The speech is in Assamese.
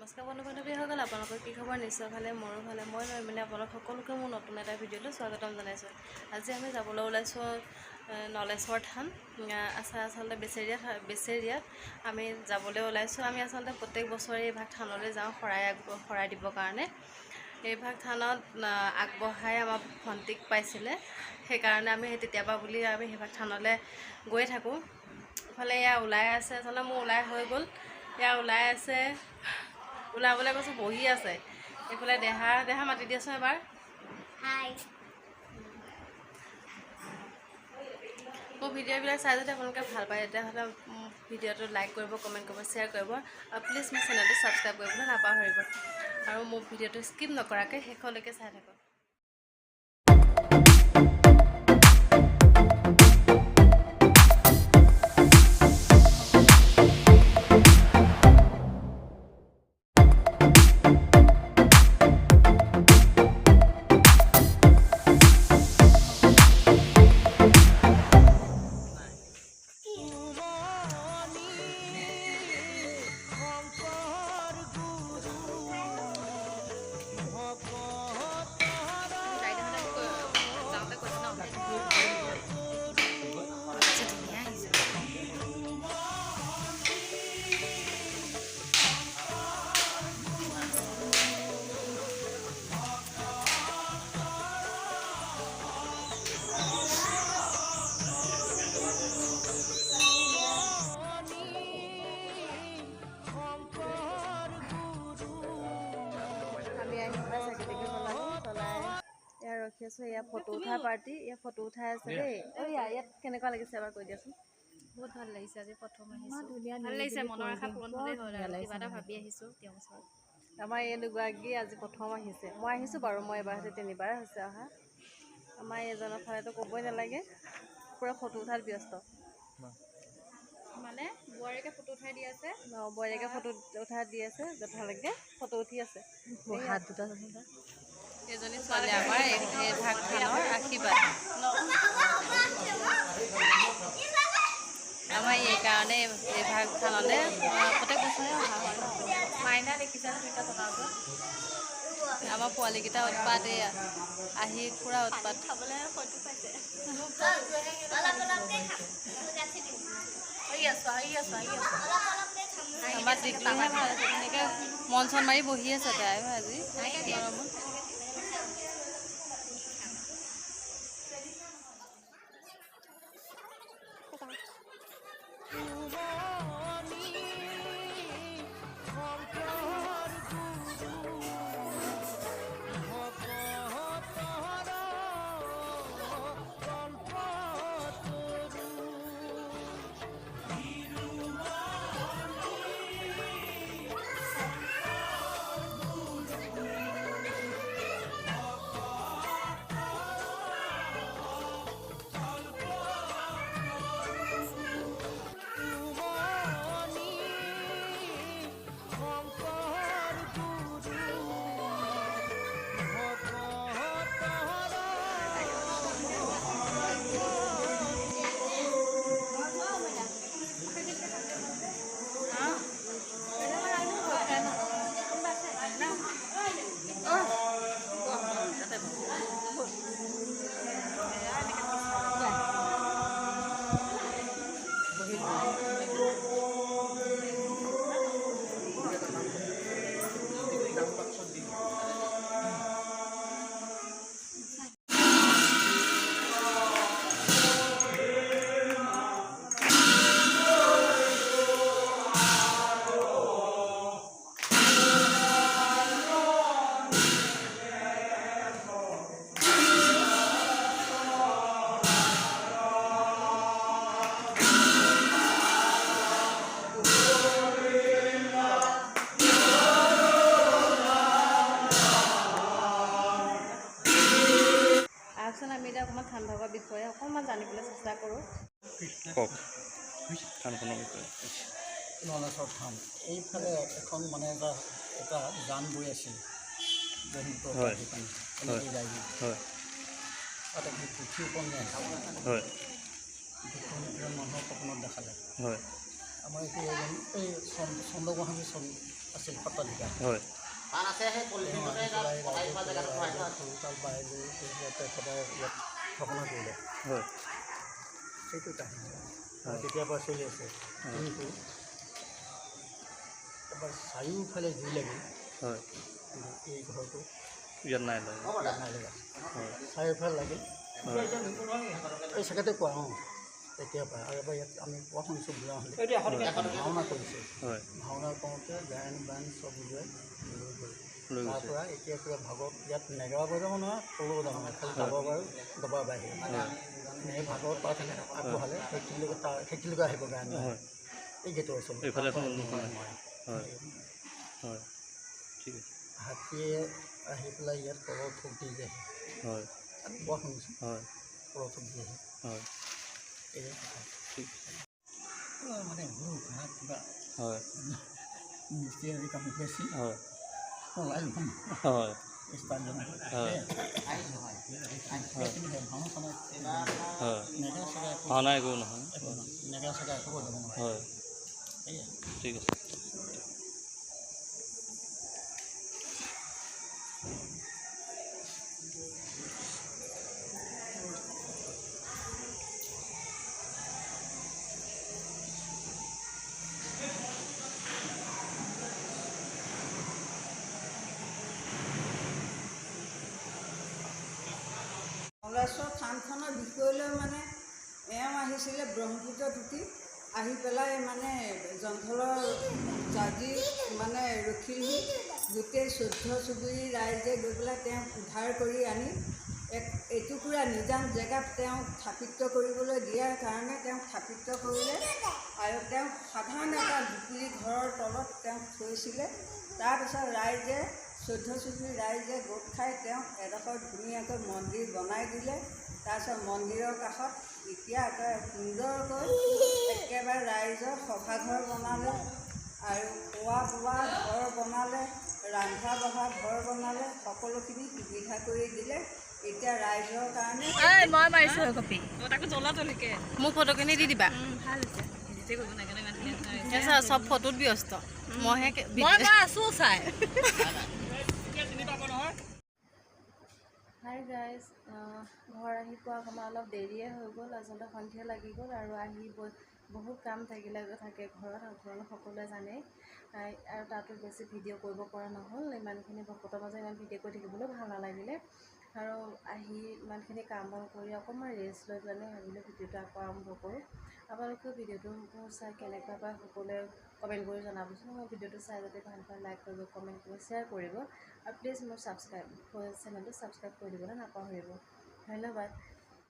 নমস্কাৰ বন্ধু-বান্ধৱীসকল, আপোনালোকৰ কি খবৰ? নিশ্চয় ভালে, মোৰো ভালে। মই মানে আপোনালোক সকলোকে মোৰ নতুন এটা ভিডিঅ'লৈ স্বাগতম জনাইছোঁ। আজি আমি যাবলৈ ওলাইছোঁ নলেশ্বৰ থান আচলতে বেচেৰিয়াত আমি যাবলৈ ওলাইছোঁ। আমি আচলতে প্ৰত্যেক বছৰে এই ভাগ থানলৈ যাওঁ শৰাই দিবৰ কাৰণে। এই ভাগ থানত আগবঢ়াই আমাৰ ভণ্টিক পাইছিলে, সেইকাৰণে আমি তেতিয়াবা বুলি আমি সেই ভাগ থানলৈ গৈ থাকোঁ। ইফালে এয়া ওলাই আছে, আচলতে মোৰ ওলাই হৈ গ'ল, এয়া ওলাই আছে, ওলাবলৈ কৈছোঁ বহি আছে। এইফালে দেহা মাতি দিয়াচোন এবাৰ। হাই, মোৰ ভিডিঅ'বিলাক চাই যদি আপোনালোকে ভাল পায় তেতিয়াহ'লে ভিডিঅ'টো লাইক কৰিব, কমেণ্ট কৰিব, শ্বেয়াৰ কৰিব আৰু প্লিজ মোৰ চেনেলটো ছাবস্ক্ৰাইব কৰিবলৈ নাপাহৰিব। আৰু মোৰ ভিডিঅ'টো স্কিপ নকৰাকৈ শেষলৈকে চাই থাকক। ৰখি আছোঁ, এয়া ফটো উঠা পাৰ্টি, এয়া ফটো উঠাই আছে দেই। ইয়াত কেনেকুৱা লাগিছে এবাৰ কৈ দিয়াচোন। বহুত ভাল লাগিছে। আজি প্ৰথম আহিছোঁ, ভাল লাগিছে। মনৰ আশা পূৰণ হ'লেই হ'ল আৰু কিবা এটা ভাবি আহিছোঁ তেওঁৰ ওচৰত। আমাৰ এই দুগৰাকী আজি প্ৰথম আহিছে। মই আহিছোঁ বাৰু, মই এবাৰ সৈতে 3বাৰ হৈছে অহা। আমাৰ এইজনৰ ফালেতো ক'বই নালাগে, পূৰা ফটো উঠাত ব্যস্ত। মানে বোৱাৰীকে ফটো উঠাই দি আছে, বোৱাৰীকে ফটো উঠাই দি আছে, যথালৈকে ফটো উঠি আছে। হাত দুটা এজনী ছোৱালী আমাৰ এই ভাগ থানৰ আশীৰ্বাদ। আমাৰ এইকাৰণে এই ভাগ থানলৈ প্ৰত্যেক বছৰে অহা হয়। মাইনা দেখিছা দুইটা বনাওঁতে আমাৰ পোৱালীকেইটা উৎপাত, এয়া আহি পূৰা উৎপাত। খাবলৈ হয়তো পাইছে। আমাৰ টিকলিহে ভাল আছে, তেনেকৈ মন চন মাৰি বহি আছে তাই আজি গৰমত। আমি এতিয়া অকণমান থান ভাগৰ বিষয়ে অকণমান জানিবলৈ চেষ্টা কৰোঁ। কওক থানখনৰ বিষয়ে। নলেশ্বৰ থান, এইফালে এখন মানে এটা জান বৈ আছিল, ব্ৰহ্মপুত্ৰ হয় হয়, তাত এখন পুথি উপন্যাস হয়, মানুহৰ সপোনত দেখালে। হয়, আমাৰ এতিয়া এই চন্দ্ৰগোহাঁই ছবি আছিল সত্ৰাধিকাৰ হয় সৰুকাল বাই লৈ তেখেতে ইয়াত স্থাপনা কৰিলে হয় সেইটো কাহিনী তেতিয়াৰ পৰা চলি আছে কিন্তু এবাৰ চাৰিওফালে জুই লাগিল হয় কিন্তু এই ঘৰটো ইয়াত নাই লাগে নাই লগা হয় চাৰিওফালে লাগিল হয় এই চেকেতে কোৱা তেতিয়াৰ পৰা আৰু এবাৰ ইয়াত আমি কোৱা শুনিছোঁ বুঢ়া হ'লে ভাওনা কৰিছোঁ হয় ভাওনা কৰোঁতে গায়ন বায়ন চব উলিয়াই লৈ গ'ল লৈ তাৰ গৈছে পৰা এতিয়া কিবা ভাগৱত ইয়াত নেগেৰা বজাব নহয় সৰু বজাব নহয় খালি গাব বাৰু দবা বাঢ়ি সেই ভাগৱত পাঠ আগবঢ়ালে সেইখিনিলৈকে আহিব গায়ন হয় এই গেটৰ ওচৰত এইফালে এখন অনুষ্ঠান হয় হয় ঠিক আছে হাতীয়ে আহি পেলাই ইয়াত কলৰ থোক দি যায় হয় আমি কোৱা শুনিছোঁ হয় কলৰ থোক দি আহে হয় এই কথা ঠিক মানে কিবা হয় মিস্ত্ৰী কাম বেছি হয় পলাই ল'ম হয় ষ্টাইল হয় ভাওনা চানা হয় নেগা চেগা ভাওনা একো নহয় নেগা চেগা একো কৰিব নহয় হয় এয়া ঠিক আছে নলেশ্বৰ থানখনৰ বিষয় লৈ মানে এওঁ আহিছিলে ব্ৰহ্মপুত্ৰত উঠি আহি পেলাই মানে জংঘলৰ জাজি মানে ৰখিলহি গোটেই 14 চুবুৰী ৰাইজে গৈ পেলাই তেওঁক উদ্ধাৰ কৰি আনি এটুকুৰা নিজান জেগাত তেওঁক স্থাপিত কৰিবলৈ দিয়াৰ কাৰণে তেওঁক স্থাপিত কৰিলে আৰু তেওঁক সাধাৰণ এটা জুপুৰি ঘৰৰ তলত তেওঁক থৈছিলে। তাৰপিছত ৰাইজে 14 চুবুৰী ৰাইজে গোট খাই তেওঁক এডোখৰ ধুনীয়াকৈ মন্দিৰ বনাই দিলে। তাৰপিছত মন্দিৰৰ কাষত এতিয়া সুন্দৰকৈ একেবাৰে ৰাইজৰ সভাঘৰ বনালে আৰু খোৱা বোৱা ঘৰ বনালে, ৰন্ধা বঢ়া ঘৰ বনালে, সকলোখিনি সুবিধা কৰি দিলে। এতিয়া ৰাইজৰ কাৰণে মই মাৰিছোঁ কপি তাকো জ্বলা জ্বলিকে মোক ফটোখিনি দি দিবা। ভাল হৈছে এডিটে কৰিব নাজানে ইমান ধুনীয়া আচ্ছা চব ফটোত ব্যস্ত মইহে মই আছোঁ চাই হাই গাইজ ঘৰ আহি পোৱা অকণমান অলপ দেৰিয়ে হৈ গ'ল। আচলতে সন্ধিয়া লাগি গ'ল আৰু আহি বহুত কাম থাকে ঘৰত আপোনালোক সকলোৱে জানেই আৰু তাতো বেছি ভিডিঅ' কৰিব পৰা নহ'ল। ইমানখিনি ভকতৰ মাজত ইমান ভিডিঅ' কৰি থাকিবলৈও ভাল নালাগিলে আৰু আহি ইমানখিনি কাম বন কৰি অকণমান ৰেষ্ট লৈ পেলাই ভাবিলোঁ ভিডিঅ'টো আকৌ আৰম্ভ কৰোঁ। আপোনালোকেও ভিডিঅ'টো মোৰ চাই কেনেকুৱা পায় সকলোৱে কমেণ্ট কৰি জনাবচোন। মোৰ ভিডিঅ'টো চাই যদি ভাল পায় লাইক কৰিব, কমেণ্ট কৰিব, শ্বেয়াৰ কৰিব আৰু প্লিজ মোৰ চেনেলটো ছাবস্ক্ৰাইব কৰি দিবলৈ নাপাহৰিব। ধন্যবাদ।